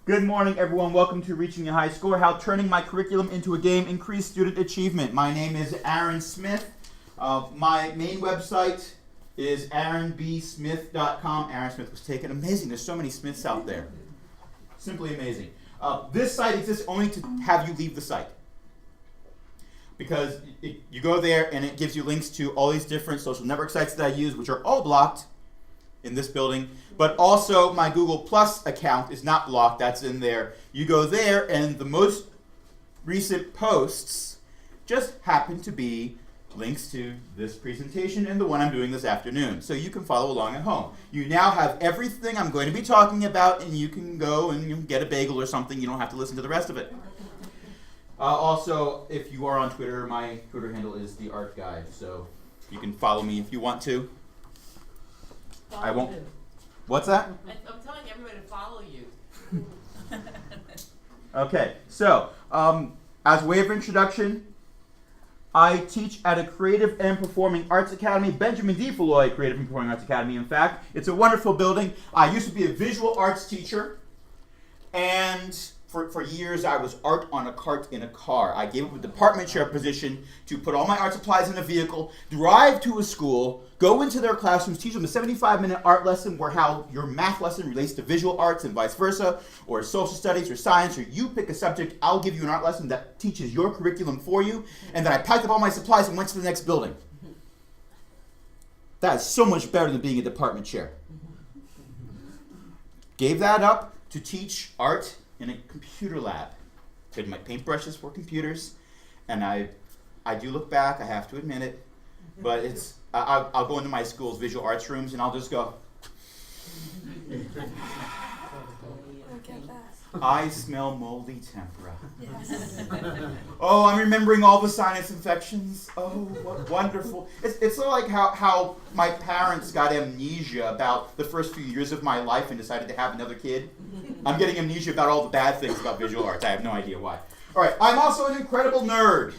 Good morning, everyone. Welcome to Reaching a High Score, how turning my curriculum into a game increased student achievement. My name is Aaron Smith. My main website is aaronbsmith.com. Aaron Smith was taken. Amazing. There's so many Smiths out there. Simply amazing. This site exists only to have you leave the site. Because you go there and it gives you links to all these different social network sites that I use, which are all blocked in this building. But also my Google Plus account is not blocked. That's in there. You go there and the most recent posts just happen to be links to this presentation and the one I'm doing this afternoon. So you can follow along at home. You now have everything I'm going to be talking about, and you can go and get a bagel or something. You don't have to listen to the rest of it. Also, if you are on Twitter, my Twitter handle is the Art Guide, so you can follow me if you want to. I won't. What's that? I'm telling everybody to follow you. Okay, so as a way of introduction, I teach at a Creative and Performing Arts Academy, Benjamin D. Falloy Creative and Performing Arts Academy, in fact. It's a wonderful building. I used to be a visual arts teacher, and for years I was art on a cart in a car. I gave up a department chair position to put all my art supplies in a vehicle, drive to a school, go into their classrooms, teach them a 75-minute art lesson where how your math lesson relates to visual arts and vice versa, or social studies or science, or you pick a subject, I'll give you an art lesson that teaches your curriculum for you, and then I packed up all my supplies and went to the next building. That is so much better than being a department chair. Gave that up to teach art in a computer lab. Did my paintbrushes for computers, and I do look back, I have to admit it, but it's I'll go into my school's visual arts rooms and I'll just go, I smell moldy tempera. Yes. Oh, I'm remembering all the sinus infections. Oh, what wonderful. It's sort of like how my parents got amnesia about the first few years of my life and decided to have another kid. I'm getting amnesia about all the bad things about visual arts. I have no idea why. All right, I'm also an incredible nerd.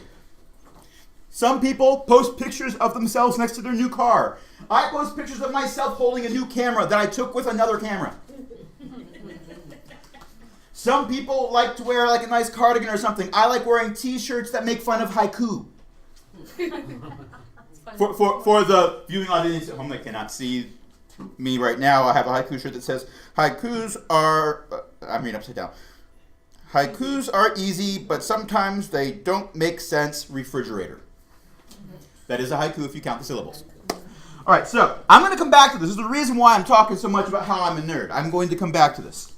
Some people post pictures of themselves next to their new car. I post pictures of myself holding a new camera that I took with another camera. Some people like to wear like a nice cardigan or something. I like wearing t-shirts that make fun of haiku. For the viewing audience at home that cannot see me right now, I have a haiku shirt that says, haikus are, I'm reading upside down. Haikus are easy, but sometimes they don't make sense, refrigerator. That is a haiku if you count the syllables. All right, so I'm going to come back to this. This is the reason why I'm talking so much about how I'm a nerd. I'm going to come back to this.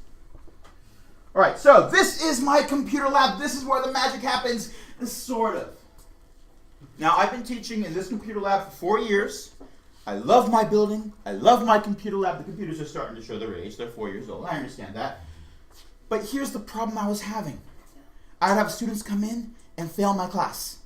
All right, so this is my computer lab. This is where the magic happens, sort of. Now, I've been teaching in this computer lab for 4 years. I love my building. I love my computer lab. The computers are starting to show their age. They're 4 years old. I understand that. But here's the problem I was having. I'd have students come in and fail my class.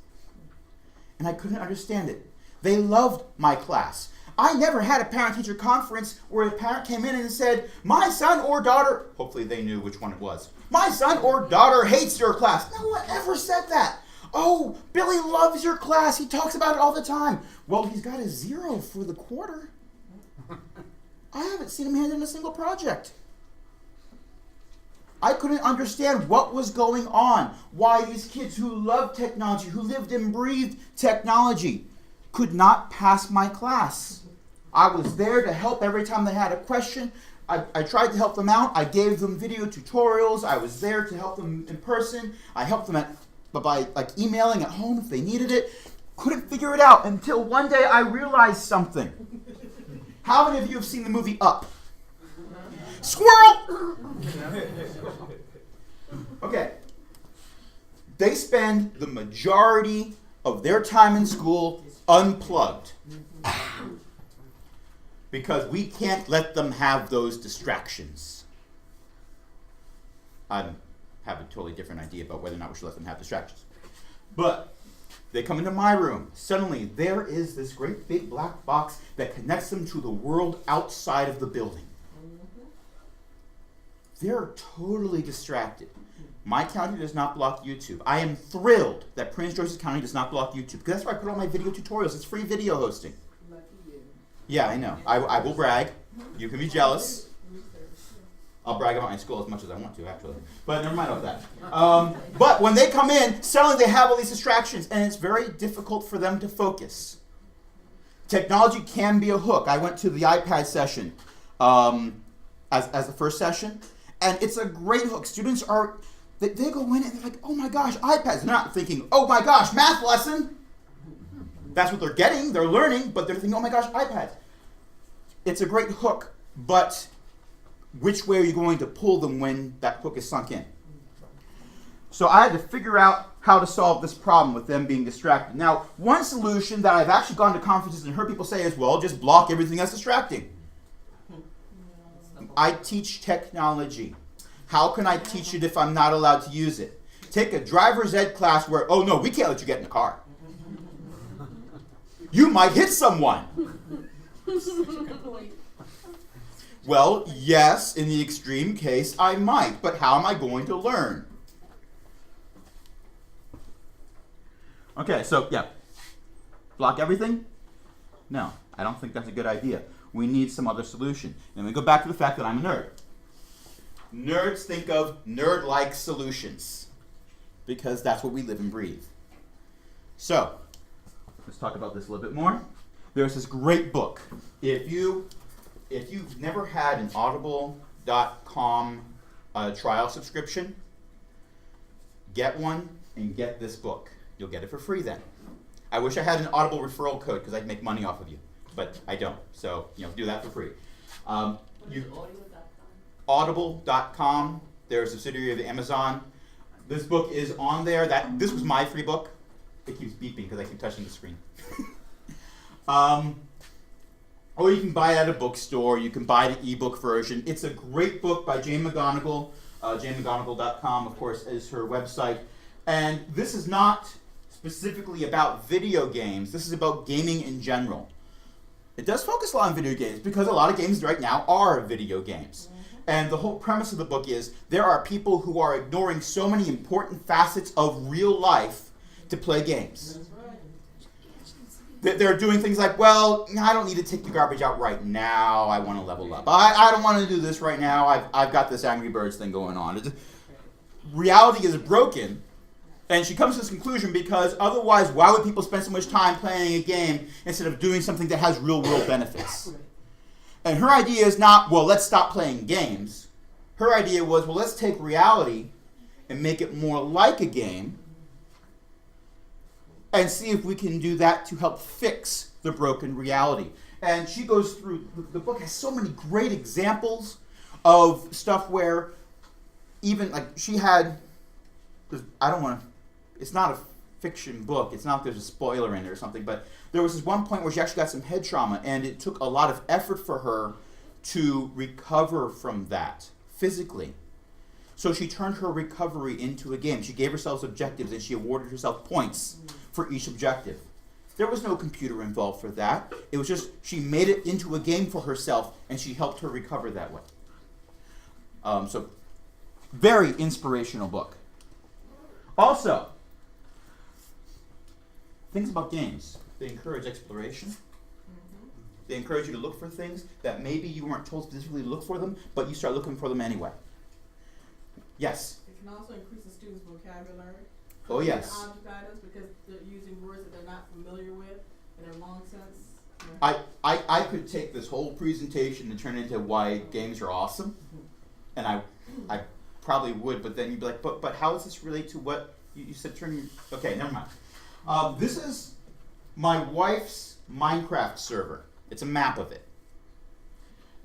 And I couldn't understand it. They loved my class. I never had a parent-teacher conference where a parent came in and said, my son or daughter, hopefully they knew which one it was, my son or daughter hates your class. No one ever said that. Oh, Billy loves your class. He talks about it all the time. Well, he's got a 0 for the quarter. I haven't seen him hand in a single project. I couldn't understand what was going on, why these kids who loved technology, who lived and breathed technology, could not pass my class. I was there to help every time they had a question. I tried to help them out. I gave them video tutorials. I was there to help them in person. I helped them by emailing at home if they needed it. Couldn't figure it out until one day I realized something. How many of you have seen the movie Up? Squirrel! Okay. They spend the majority of their time in school unplugged. Because we can't let them have those distractions. I have a totally different idea about whether or not we should let them have distractions. But they come into my room. Suddenly, there is this great big black box that connects them to the world outside of the building. They're totally distracted. My county does not block YouTube. I am thrilled that Prince George's County does not block YouTube, because that's where I put all my video tutorials. It's free video hosting. Lucky you. Yeah, I know. I will brag. You can be jealous. I'll brag about my school as much as I want to, actually. But never mind about that. But when they come in, suddenly they have all these distractions, and it's very difficult for them to focus. Technology can be a hook. I went to the iPad session as the first session, and it's a great hook. Students they go in and they're like, oh my gosh, iPads. They're not thinking, oh my gosh, math lesson. That's what they're getting, they're learning, but they're thinking, oh my gosh, iPads. It's a great hook, but which way are you going to pull them when that hook is sunk in? So I had to figure out how to solve this problem with them being distracted. Now, one solution that I've actually gone to conferences and heard people say is, well, just block everything that's distracting. I teach technology. How can I teach it if I'm not allowed to use it? Take a driver's ed class where, oh no, we can't let you get in the car. You might hit someone. Well, yes, in the extreme case, I might, but how am I going to learn? Okay, so yeah, block everything? No, I don't think that's a good idea. We need some other solution. And we go back to the fact that I'm a nerd. Nerds think of nerd-like solutions because that's what we live and breathe. So, let's talk about this a little bit more. There's this great book. If you've never had an audible.com trial subscription, get one and get this book. You'll get it for free then. I wish I had an Audible referral code because I'd make money off of you, but I don't. So, do that for free. Audible.com, they're a subsidiary of Amazon. This book is on there. This was my free book. It keeps beeping because I keep touching the screen. Or you can buy it at a bookstore. You can buy the ebook version. It's a great book by Jane McGonigal. JaneMcGonigal.com, of course, is her website. And this is not specifically about video games. This is about gaming in general. It does focus a lot on video games because a lot of games right now are video games. And the whole premise of the book is there are people who are ignoring so many important facets of real life to play games. They're doing things like, well, I don't need to take the garbage out right now. I want to level up. I don't want to do this right now. I've got this Angry Birds thing going on. Reality is broken. And she comes to this conclusion because otherwise, why would people spend so much time playing a game instead of doing something that has real-world benefits? And her idea is not, well, let's stop playing games. Her idea was, well, let's take reality and make it more like a game and see if we can do that to help fix the broken reality. And she goes through, the book has so many great examples of stuff where even, like, she had, it's not a fiction book. It's not there's a spoiler in it or something, but there was this one point where she actually got some head trauma, and it took a lot of effort for her to recover from that physically. So she turned her recovery into a game. She gave herself objectives, and she awarded herself points for each objective. There was no computer involved for that. It was just she made it into a game for herself, and she helped her recover that way. So, very inspirational book. Also, things about games. They encourage exploration. They encourage you to look for things that maybe you weren't told specifically to look for them, but you start looking for them anyway. Yes? It can also increase the student's vocabulary. Oh, yes. Object items because they're using words that they're not familiar with in a long sense. I could take this whole presentation and turn it into why games are awesome, and I probably would, but then you'd be like, but how does this relate to what you said? Okay, never mind. This is my wife's Minecraft server. It's a map of it.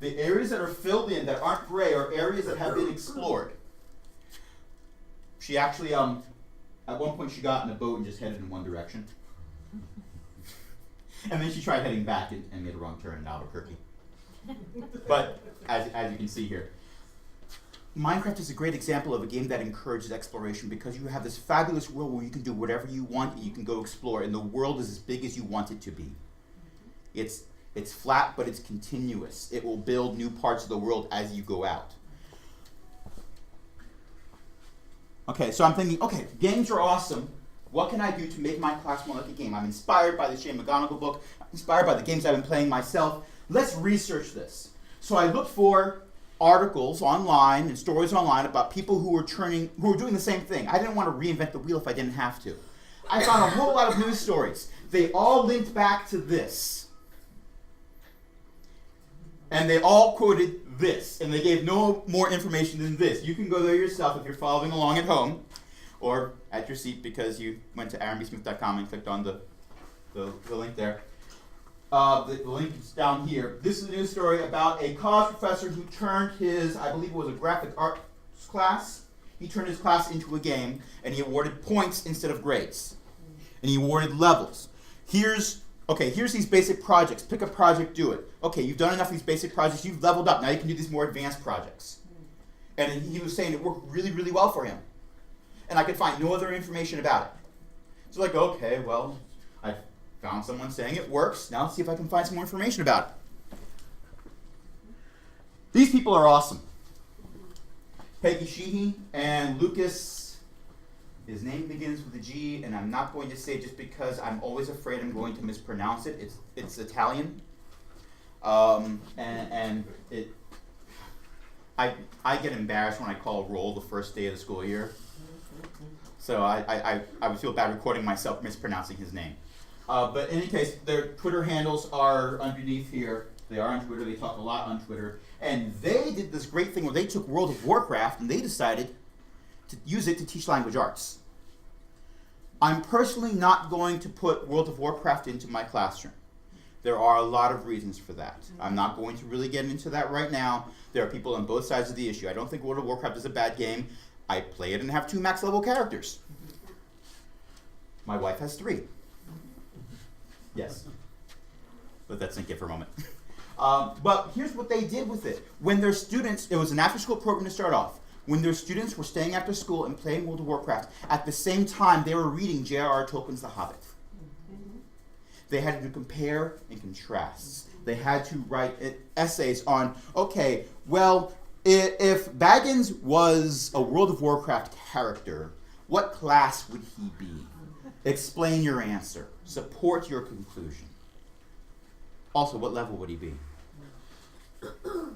The areas that are filled in that aren't gray are areas that have been explored. She actually, at one point she got in a boat and just headed in one direction. And then she tried heading back and made a wrong turn in Albuquerque. But, as you can see here, Minecraft is a great example of a game that encourages exploration because you have this fabulous world where you can do whatever you want and you can go explore, and the world is as big as you want it to be. It's flat, but it's continuous. It will build new parts of the world as you go out. Okay, so I'm thinking, okay, games are awesome. What can I do to make my class more like a game? I'm inspired by the Jane McGonigal book. I'm inspired by the games I've been playing myself. Let's research this. So I looked for articles online and stories online about people who were doing the same thing. I didn't want to reinvent the wheel if I didn't have to. I found a whole lot of news stories. They all linked back to this. And they all quoted this, and they gave no more information than this. You can go there yourself if you're following along at home, or at your seat because you went to aaronbsmith.com and clicked on the link there. The link is down here. This is a news story about a college professor who turned his, I believe it was a graphic arts class, he turned his class into a game, and he awarded points instead of grades. And he awarded levels. Here's these basic projects. Pick a project, do it. Okay, you've done enough of these basic projects, you've leveled up. Now you can do these more advanced projects. And he was saying it worked really, really well for him. And I could find no other information about it. So like, okay, well, I found someone saying it works. Now let's see if I can find some more information about it. These people are awesome. Peggy Sheehy and Lucas. His name begins with a G, and I'm not going to say just because I'm always afraid I'm going to mispronounce it. It's Italian, I get embarrassed when I call roll the first day of the school year. So I would feel bad recording myself mispronouncing his name. But in any case, their Twitter handles are underneath here. They are on Twitter. They talk a lot on Twitter, and they did this great thing where they took World of Warcraft and they decided to use it to teach language arts. I'm personally not going to put World of Warcraft into my classroom. There are a lot of reasons for that. I'm not going to really get into that right now. There are people on both sides of the issue. I don't think World of Warcraft is a bad game. I play it and have 2 max level characters. My wife has 3. Yes. Let that sink in for a moment. But here's what they did with it. When their students, it was an after-school program to start off. When their students were staying after school and playing World of Warcraft, at the same time they were reading J.R.R. Tolkien's The Hobbit. They had to do compare and contrasts. They had to write essays on, okay, well, if Baggins was a World of Warcraft character, what class would he be? Explain your answer. Support your conclusion. Also, what level would he be?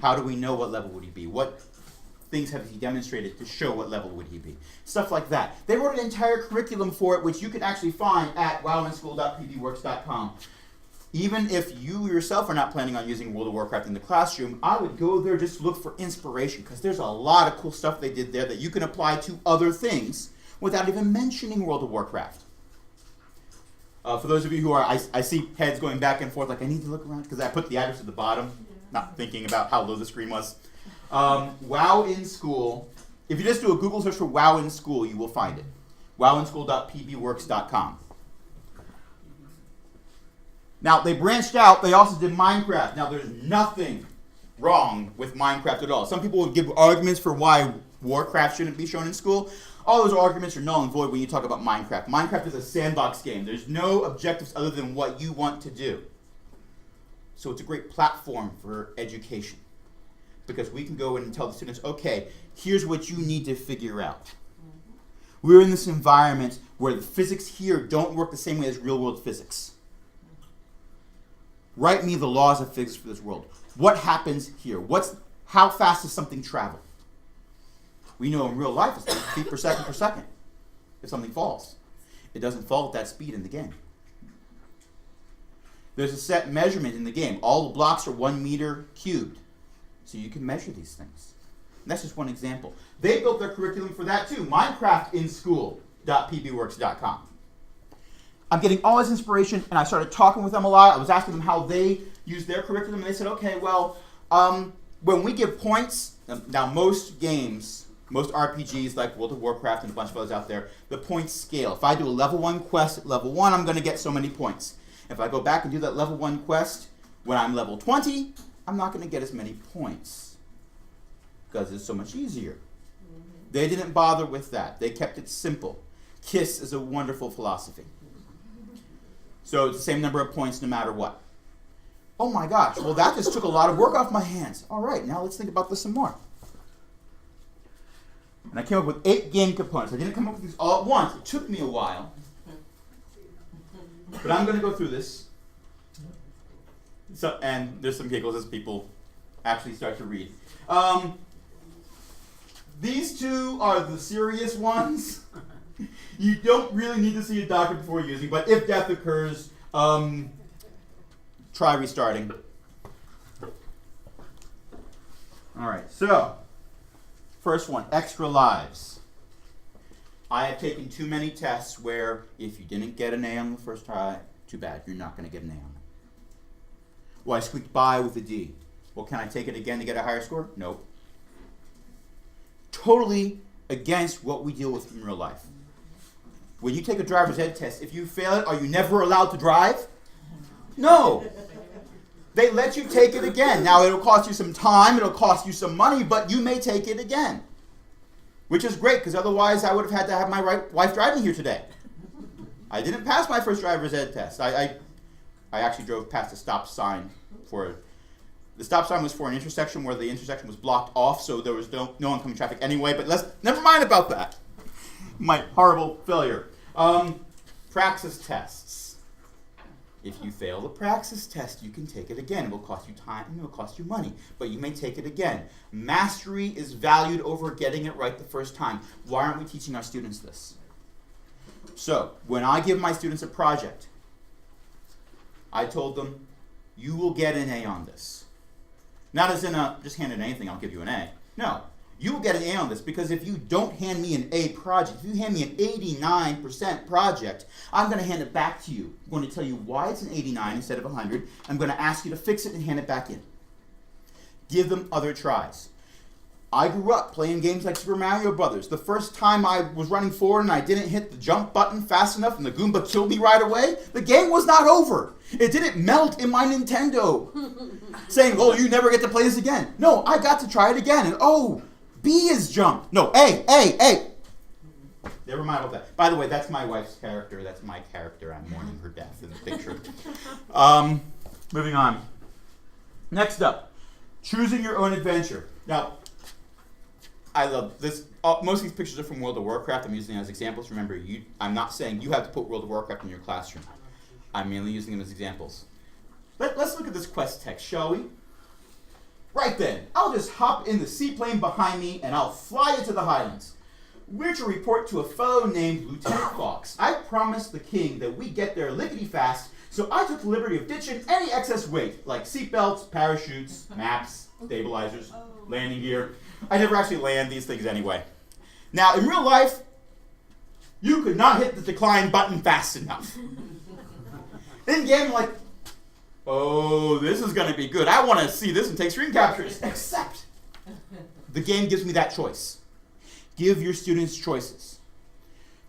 How do we know what level would he be? What things have he demonstrated to show what level would he be? Stuff like that. They wrote an entire curriculum for it, which you can actually find at wowinschool.pbworks.com. Even if you yourself are not planning on using World of Warcraft in the classroom, I would go there just to look for inspiration, because there's a lot of cool stuff they did there that you can apply to other things without even mentioning World of Warcraft. For those of you who are, I see heads going back and forth, like I need to look around, because I put the address at the bottom, not thinking about how low the screen was. WoW in School. If you just do a Google search for WoW in School, you will find it. wowinschool.pbworks.com. Now, they branched out. They also did Minecraft. Now, there's nothing wrong with Minecraft at all. Some people would give arguments for why Warcraft shouldn't be shown in school. All those arguments are null and void when you talk about Minecraft. Minecraft is a sandbox game. There's no objectives other than what you want to do. So it's a great platform for education, because we can go in and tell the students, okay, here's what you need to figure out. We're in this environment where the physics here don't work the same way as real-world physics. Write me the laws of physics for this world. What happens here? How fast does something travel? We know in real life it's like feet per second if something falls. It doesn't fall at that speed in the game. There's a set measurement in the game. All the blocks are 1 meter cubed. So you can measure these things. And that's just one example. They built their curriculum for that too. MinecraftInSchool.pbworks.com. I'm getting all this inspiration, and I started talking with them a lot. I was asking them how they use their curriculum, and they said, okay, well, when we give points, now most games, most RPGs like World of Warcraft and a bunch of others out there, the points scale. If I do a level 1 quest at level 1, I'm going to get so many points. If I go back and do that level 1 quest when I'm level 20, I'm not going to get as many points because it's so much easier. They didn't bother with that. They kept it simple. KISS is a wonderful philosophy. So it's the same number of points no matter what. Oh my gosh, well that just took a lot of work off my hands. All right, now let's think about this some more. And I came up with 8 game components. I didn't come up with these all at once. It took me a while. But I'm going to go through this. So, and there's some giggles as people actually start to read. These two are the serious ones. You don't really need to see a doctor before using, but if death occurs, try restarting. All right, so first one, extra lives. I have taken too many tests where if you didn't get an A on the first try, too bad, you're not going to get an A on it. Well, I squeaked by with a D. Well, can I take it again to get a higher score? Nope. Totally against what we deal with in real life. When you take a driver's ed test, if you fail it, are you never allowed to drive? No. They let you take it again. Now, it'll cost you some time, it'll cost you some money, but you may take it again. Which is great, because otherwise I would have had to have my wife drive me here today. I didn't pass my first driver's ed test. I actually drove past a stop sign the stop sign was for an intersection where the intersection was blocked off, so there was no oncoming traffic anyway, but never mind about that. My horrible failure. Praxis tests. If you fail the praxis test, you can take it again. It will cost you time, it will cost you money, but you may take it again. Mastery is valued over getting it right the first time. Why aren't we teaching our students this? So, when I give my students a project, I told them, you will get an A on this. Not as in just hand in anything, I'll give you an A. No, you will get an A on this because if you don't hand me an A project, if you hand me an 89% project, I'm going to hand it back to you. I'm going to tell you why it's an 89 instead of 100. I'm going to ask you to fix it and hand it back in. Give them other tries. I grew up playing games like Super Mario Brothers. The first time I was running forward and I didn't hit the jump button fast enough and the Goomba killed me right away, the game was not over. It didn't melt in my Nintendo saying, oh, you never get to play this again. No, I got to try it again. And oh, B is jump. No, A. Never mind about that. By the way, that's my wife's character. That's my character. I'm mourning her death in the picture. Moving on. Next up, choosing your own adventure. Now, I love this. Most of these pictures are from World of Warcraft. I'm using them as examples. Remember, I'm not saying you have to put World of Warcraft in your classroom. I'm mainly using them as examples. Let's look at this quest text, shall we? Right then, I'll just hop in the seaplane behind me and I'll fly into the Highlands. We're to report to a fellow named Lieutenant Fox. I promised the king that we get there lickety fast, so I took the liberty of ditching any excess weight, like seatbelts, parachutes, maps, stabilizers, landing gear. I never actually land these things anyway. Now, in real life, you could not hit the decline button fast enough. In game, like, oh, this is going to be good. I want to see this and take screen captures. Except, the game gives me that choice. Give your students choices.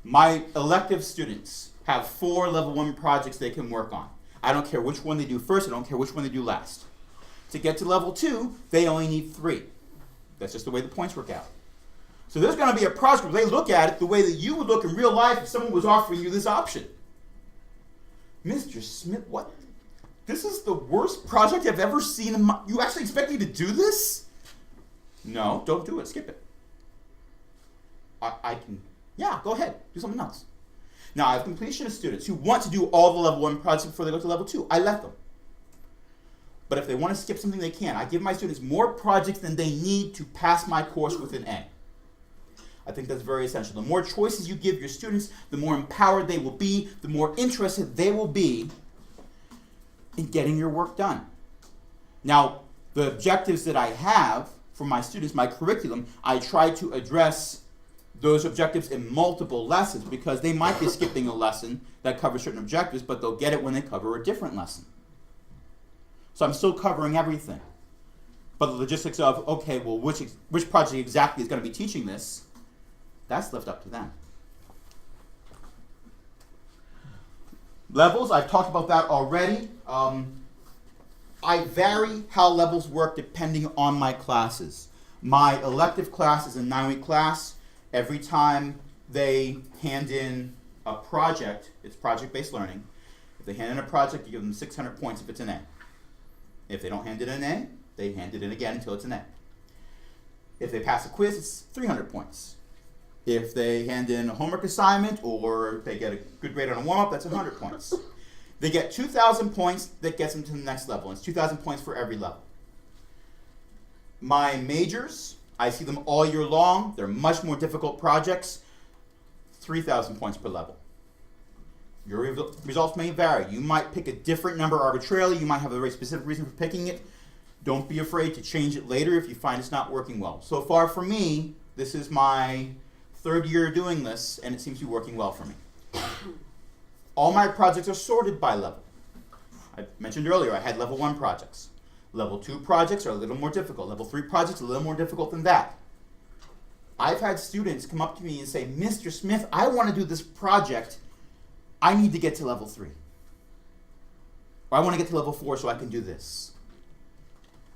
My elective students have 4 level 1 projects they can work on. I don't care which one they do first. I don't care which one they do last. To get to level 2, they only need 3. That's just the way the points work out. So there's going to be a project where they look at it the way that you would look in real life if someone was offering you this option. Mr. Smith, what? This is the worst project I've ever seen in my... You actually expect me to do this? No, don't do it. Skip it. I can... Yeah, go ahead. Do something else. Now, I have completionist students who want to do all the level 1 projects before they go to level 2. I let them. But if they want to skip something, they can. I give my students more projects than they need to pass my course with an A. I think that's very essential. The more choices you give your students, the more empowered they will be, the more interested they will be in getting your work done. Now, the objectives that I have for my students, my curriculum, I try to address those objectives in multiple lessons because they might be skipping a lesson that covers certain objectives, but they'll get it when they cover a different lesson. So I'm still covering everything. But the logistics of, okay, well, which project exactly is going to be teaching this, that's left up to them. Levels, I've talked about that already. I vary how levels work depending on my classes. My elective class is a 9-week class. Every time they hand in a project, it's project-based learning. If they hand in a project, you give them 600 points if it's an A. If they don't hand in an A, they hand it in again until it's an A. If they pass a quiz, it's 300 points. If they hand in a homework assignment or they get a good grade on a warm-up, that's 100 points. They get 2,000 points that gets them to the next level. It's 2,000 points for every level. My majors, I see them all year long. They're much more difficult projects. 3,000 points per level. Your results may vary. You might pick a different number arbitrarily. You might have a very specific reason for picking it. Don't be afraid to change it later if you find it's not working well. So far for me, this is my 3rd year doing this, and it seems to be working well for me. All my projects are sorted by level. I mentioned earlier I had level 1 projects. Level 2 projects are a little more difficult. Level 3 projects are a little more difficult than that. I've had students come up to me and say, Mr. Smith, I want to do this project. I need to get to level 3. Or I want to get to level 4 so I can do this.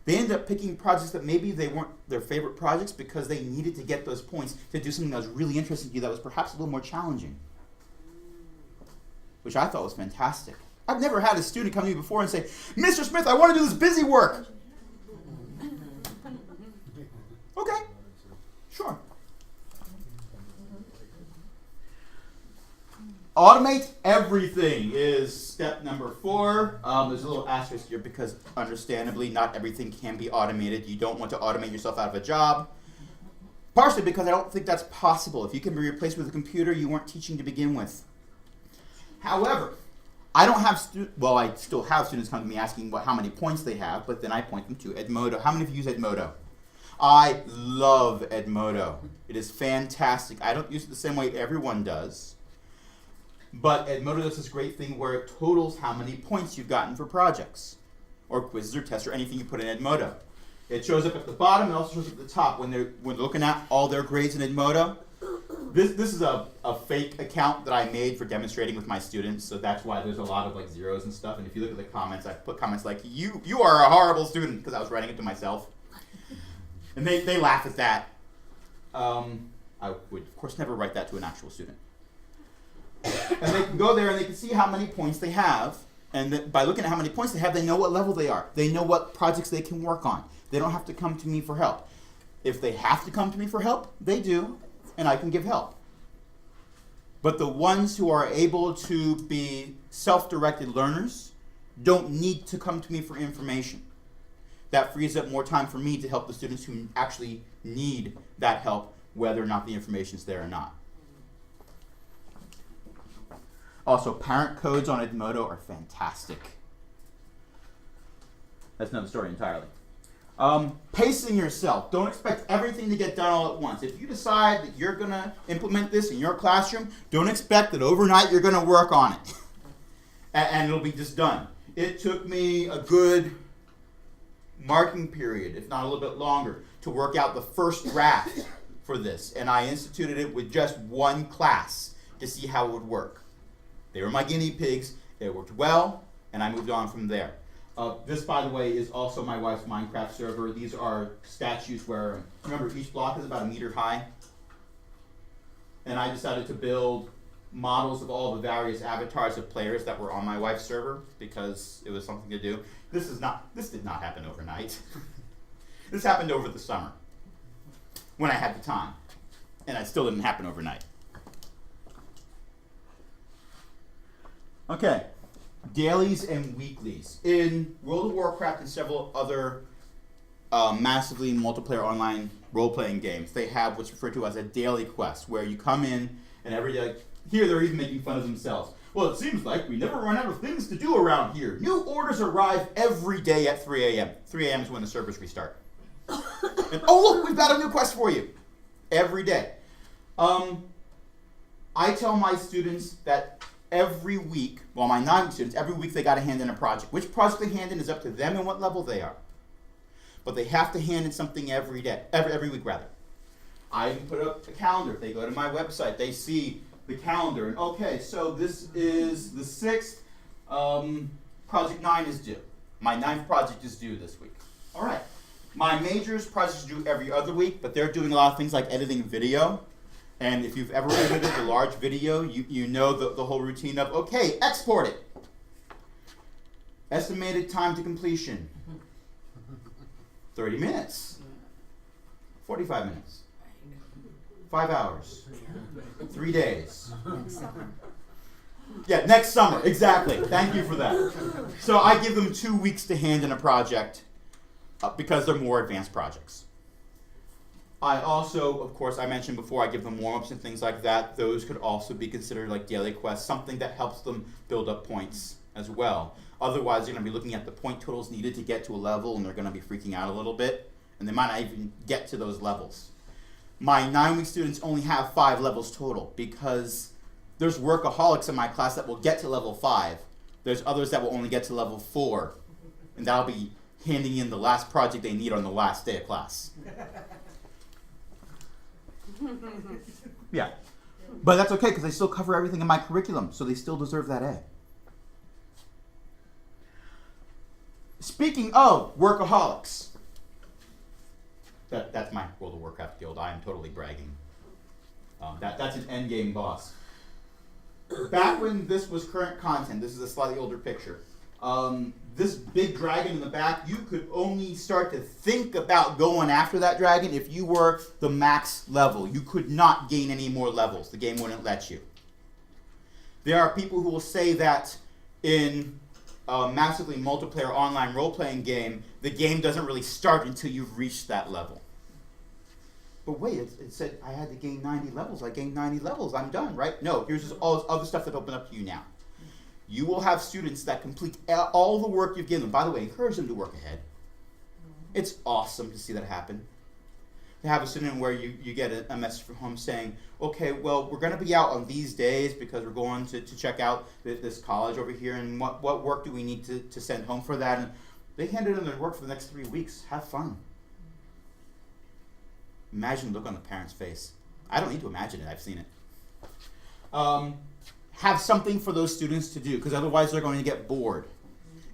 They end up picking projects that maybe they weren't their favorite projects because they needed to get those points to do something that was really interesting to you that was perhaps a little more challenging. Which I thought was fantastic. I've never had a student come to me before and say, Mr. Smith, I want to do this busy work. Okay, sure. Automate everything is step number 4. There's a little asterisk here because understandably not everything can be automated. You don't want to automate yourself out of a job. Partially because I don't think that's possible. If you can be replaced with a computer, you weren't teaching to begin with. However, I don't have I still have students come to me asking how many points they have, but then I point them to Edmodo. How many of you use Edmodo? I love Edmodo. It is fantastic. I don't use it the same way everyone does. But Edmodo does this great thing where it totals how many points you've gotten for projects, or quizzes or tests or anything you put in Edmodo. It shows up at the bottom and also shows up at the top when they're looking at all their grades in Edmodo. This is a fake account that I made for demonstrating with my students, so that's why there's a lot of like zeros and stuff. And if you look at the comments, I put comments like you are a horrible student because I was writing it to myself, and they laugh at that. I would of course never write that to an actual student. And they can go there and they can see how many points they have. And by looking at how many points they have, they know what level they are. They know what projects they can work on. They don't have to come to me for help. If they have to come to me for help, they do, and I can give help. But the ones who are able to be self-directed learners don't need to come to me for information. That frees up more time for me to help the students who actually need that help, whether or not the information is there or not. Also, parent codes on Edmodo are fantastic. That's another story entirely. Pacing yourself. Don't expect everything to get done all at once. If you decide that you're going to implement this in your classroom, don't expect that overnight you're going to work on it. And it'll be just done. It took me a good marking period, if not a little bit longer, to work out the first draft for this. And I instituted it with just one class to see how it would work. They were my guinea pigs. It worked well, and I moved on from there. This, by the way, is also my wife's Minecraft server. These are statues where, remember, each block is about 1 meter high. And I decided to build models of all the various avatars of players that were on my wife's server because it was something to do. This did not happen overnight. This happened over the summer when I had the time, and it still didn't happen overnight. Okay, dailies and weeklies. In World of Warcraft and several other massively multiplayer online role-playing games, they have what's referred to as a daily quest, where you come in and every day, here they're even making fun of themselves. Well, it seems like we never run out of things to do around here. New orders arrive every day at 3 a.m. 3 a.m. is when the servers restart. And, oh, look, we've got a new quest for you. Every day. I tell my students that every week, well, my non students, every week they got to hand in a project. Which project they hand in is up to them and what level they are. But they have to hand in something every day, every week rather. I even put up a calendar. If they go to my website, they see the calendar. And okay, so this is the 6th. Project 9 is due. My 9th project is due this week. All right. My majors projects are due every other week, but they're doing a lot of things like editing video. And if you've ever edited a large video, you know the whole routine of, okay, export it. Estimated time to completion. 30 minutes. 45 minutes. 5 hours. 3 days. Yeah, next summer, exactly. Thank you for that. So I give them 2 weeks to hand in a project. because they're more advanced projects. I also, of course, I mentioned before, I give them warm-ups and things like that. Those could also be considered like daily quests, something that helps them build up points as well. Otherwise, you're going to be looking at the point totals needed to get to a level, and they're going to be freaking out a little bit, and they might not even get to those levels. My 9-week students only have 5 levels total because there's workaholics in my class that will get to level 5. There's others that will only get to level 4, and that'll be handing in the last project they need on the last day of class. Yeah, but that's okay because they still cover everything in my curriculum, so they still deserve that A. Speaking of workaholics, that's my World of Warcraft guild. I am totally bragging. That's an endgame boss. Back when this was current content, this is a slightly older picture. This big dragon in the back, you could only start to think about going after that dragon if you were the max level. You could not gain any more levels. The game wouldn't let you. There are people who will say that in a massively multiplayer online role-playing game, the game doesn't really start until you've reached that level. But wait, it said I had to gain 90 levels. I gained 90 levels. I'm done, right? No, here's just all this other stuff that opened up to you now. You will have students that complete all the work you've given them. By the way, encourage them to work ahead. It's awesome to see that happen. To have a student where you get a message from home saying, okay, well, we're going to be out on these days because we're going to check out this college over here, and what work do we need to send home for that? And they handed in their work for the next 3 weeks. Have fun. Imagine the look on the parent's face. I don't need to imagine it. I've seen it. Have something for those students to do, because otherwise they're going to get bored.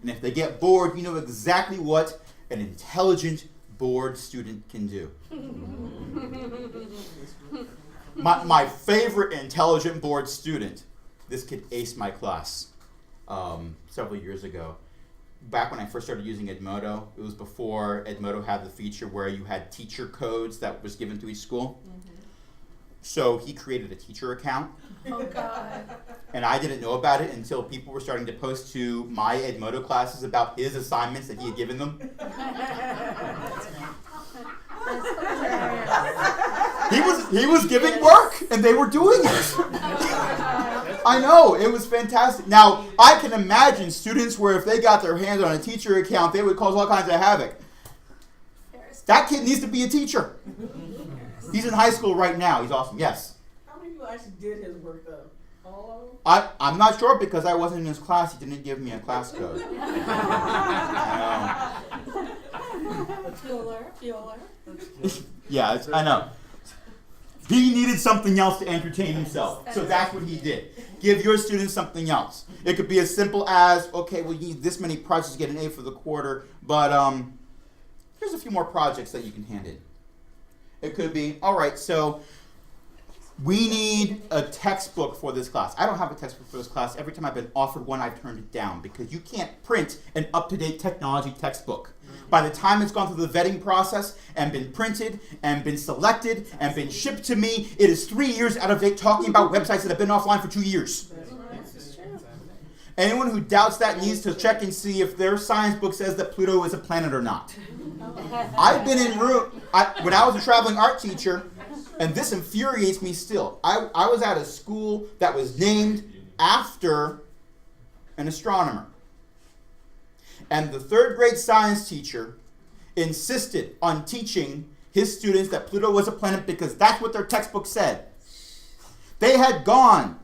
And if they get bored, you know exactly what an intelligent, bored student can do. My favorite intelligent, bored student, this kid aced my class several years ago. Back when I first started using Edmodo, it was before Edmodo had the feature where you had teacher codes that was given to each school. So he created a teacher account. Oh, God. And I didn't know about it until people were starting to post to my Edmodo classes about his assignments that he had given them. He was giving work, and they were doing it. I know, it was fantastic. Now, I can imagine students where if they got their hands on a teacher account, they would cause all kinds of havoc. That kid needs to be a teacher. He's in high school right now. He's awesome. Yes? How many people actually did his work, though? All of them? I'm not sure because I wasn't in his class. He didn't give me a class code. Fueler. Yeah, I know. He needed something else to entertain himself. So that's what he did. Give your students something else. It could be as simple as, okay, well, you need this many projects to get an A for the quarter, but here's a few more projects that you can hand in. It could be, all right, so we need a textbook for this class. I don't have a textbook for this class. Every time I've been offered one, I've turned it down because you can't print an up-to-date technology textbook. By the time it's gone through the vetting process and been printed and been selected and been shipped to me, it is 3 years out of date talking about websites that have been offline for 2 years. Anyone who doubts that needs to check and see if their science book says that Pluto is a planet or not. I've been in when I was a traveling art teacher, and this infuriates me still. I was at a school that was named after an astronomer. And the 3rd grade science teacher insisted on teaching his students that Pluto was a planet because that's what their textbook said. They had gone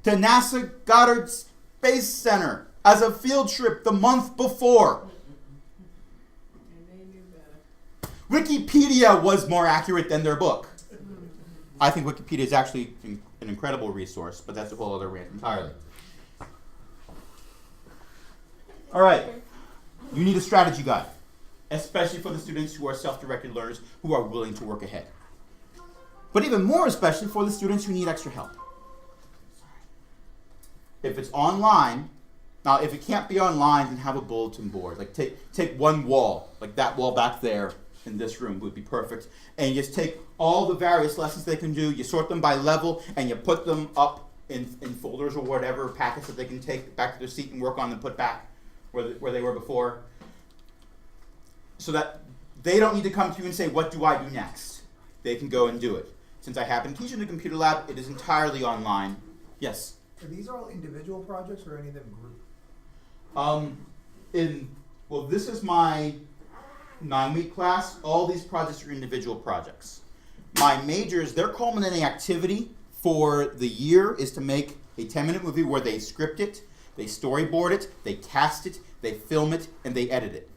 to NASA Goddard Space Center as a field trip the month before. Wikipedia was more accurate than their book. I think Wikipedia is actually an incredible resource, but that's a whole other rant entirely. All right. You need a strategy guide, especially for the students who are self-directed learners who are willing to work ahead. But even more especially for the students who need extra help. If it's online, now if it can't be online, then have a bulletin board. Like take one wall, like that wall back there in this room would be perfect. And you just take all the various lessons they can do, you sort them by level, and you put them up in folders or whatever, packets that they can take back to their seat and work on and put back where they were before. So that they don't need to come to you and say, what do I do next? They can go and do it. Since I happen to teach in the computer lab, it is entirely online. Yes? Are these all individual projects or any of them group? Well, this is my 9-week class. All these projects are individual projects. My majors, their culminating activity for the year is to make a 10-minute movie where they script it, they storyboard it, they cast it, they film it, and they edit it.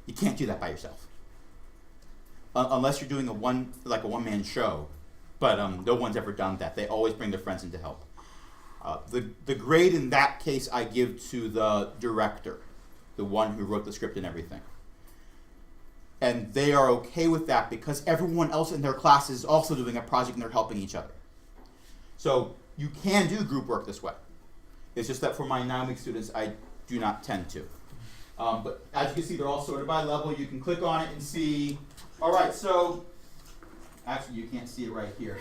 You can't do that by yourself. Unless you're doing a one-man show. But no one's ever done that. They always bring their friends in to help. The grade in that case I give to the director, the one who wrote the script and everything. And they are okay with that because everyone else in their class is also doing a project and they're helping each other. So you can do group work this way. It's just that for my 9-week students, I do not tend to. But as you can see, they're all sorted by level. You can click on it and see, all right, so, actually you can't see it right here.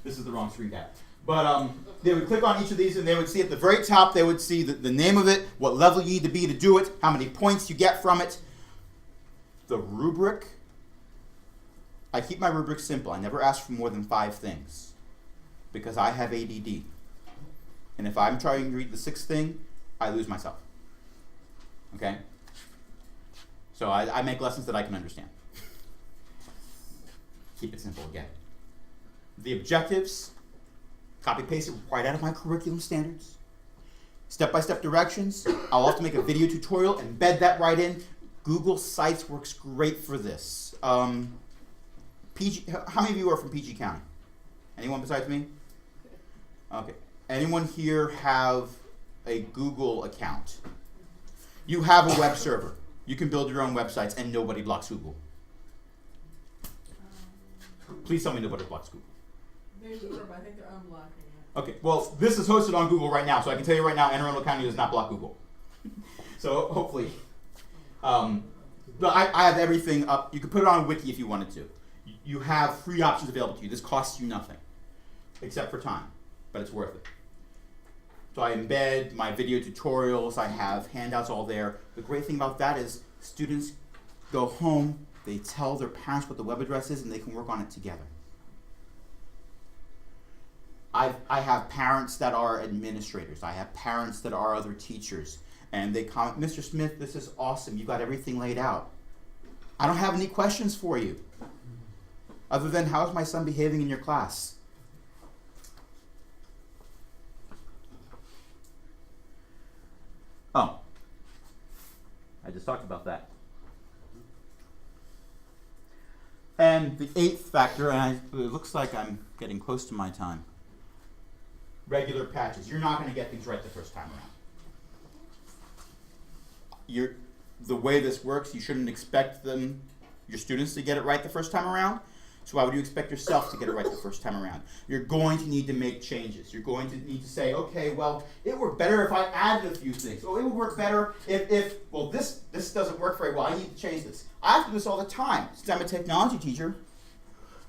This is the wrong screen cap. But they would click on each of these and they would see at the very top, they would see the name of it, what level you need to be to do it, how many points you get from it. The rubric, I keep my rubric simple. I never ask for more than 5 things because I have ADD. And if I'm trying to read the 6th thing, I lose myself. Okay? So I make lessons that I can understand. Keep it simple again. The objectives, copy paste it right out of my curriculum standards. Step-by-step directions. I'll often make a video tutorial, embed that right in. Google Sites works great for this. PG, how many of you are from PG County? Anyone besides me? Okay. Anyone here have a Google account? You have a web server. You can build your own websites and nobody blocks Google. Please tell me nobody blocks Google. They were, but I think they're unblocking it. Okay, well, this is hosted on Google right now, so I can tell you right now, Anne Arundel County does not block Google. So hopefully. But I have everything up. You can put it on a wiki if you wanted to. You have free options available to you. This costs you nothing, except for time, but it's worth it. So I embed my video tutorials. I have handouts all there. The great thing about that is students go home, they tell their parents what the web address is, and they can work on it together. I have parents that are administrators. I have parents that are other teachers. And they comment, Mr. Smith, this is awesome. You got everything laid out. I don't have any questions for you. Other than, how's my son behaving in your class? Oh. I just talked about that. And the 8th factor, and it looks like I'm getting close to my time. Regular patches. You're not going to get things right the first time around. The way this works, you shouldn't expect your students to get it right the first time around. So why would you expect yourself to get it right the first time around? You're going to need to make changes. You're going to need to say, okay, well, it would work better if I added a few things. Oh, it would work better if well, this doesn't work very well. I need to change this. I have to do this all the time since I'm a technology teacher.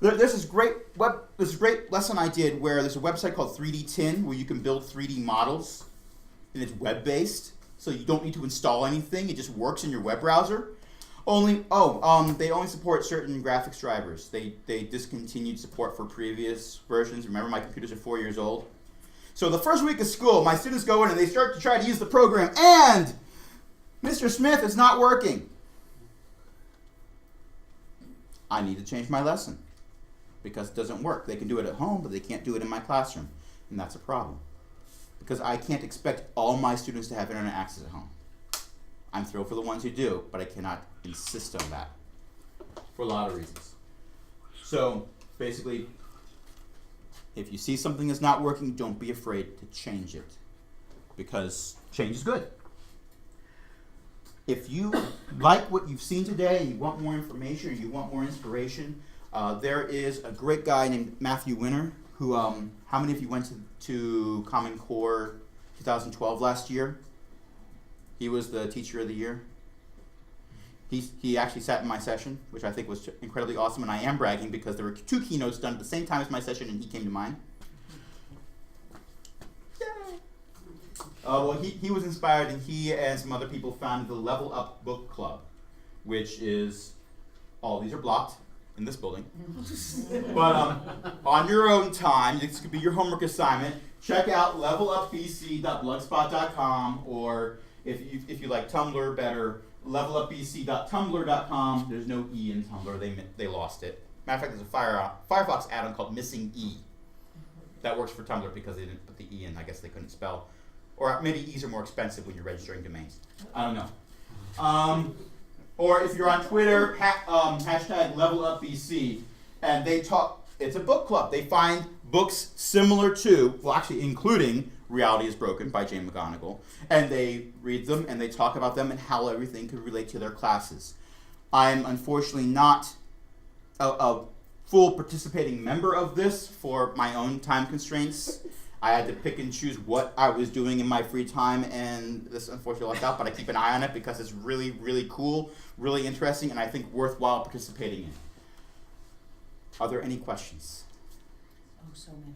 There's this great lesson I did where there's a website called 3D Tin where you can build 3D models, and it's web-based. So you don't need to install anything. It just works in your web browser. They only support certain graphics drivers. They discontinued support for previous versions. Remember, my computers are 4 years old. So the first week of school, my students go in and they start to try to use the program, and Mr. Smith, it's not working. I need to change my lesson because it doesn't work. They can do it at home, but they can't do it in my classroom, and that's a problem. Because I can't expect all my students to have internet access at home. I'm thrilled for the ones who do, but I cannot insist on that for a lot of reasons. So basically, if you see something that's not working, don't be afraid to change it, because change is good. If you like what you've seen today and you want more information or you want more inspiration, there is a great guy named Matthew Winter who, how many of you went to Common Core 2012 last year? He was the teacher of the year. He actually sat in my session, which I think was incredibly awesome, and I am bragging because there were 2 keynotes done at the same time as my session, and he came to mine. Yay! Well, he was inspired, and he and some other people founded the Level Up Book Club, which is All these are blocked in this building. But on your own time, this could be your homework assignment. Check out levelupbc.blogspot.com, or if you like Tumblr better, levelupbc.tumblr.com. There's no E in Tumblr. They lost it. Matter of fact, there's a Firefox add-on called Missing E. That works for Tumblr because they didn't put the E in. I guess they couldn't spell. Or maybe E's are more expensive when you're registering domains. I don't know. Or if you're on Twitter, hashtag levelupbc, and they talk, it's a book club. They find books similar to, well actually including Reality is Broken by Jane McGonigal, and they read them and they talk about them and how everything could relate to their classes. I'm unfortunately not a full participating member of this for my own time constraints. I had to pick and choose what I was doing in my free time, and this unfortunately left out, but I keep an eye on it because it's really, really cool, really interesting, and I think worthwhile participating in. Are there any questions? Oh, so many.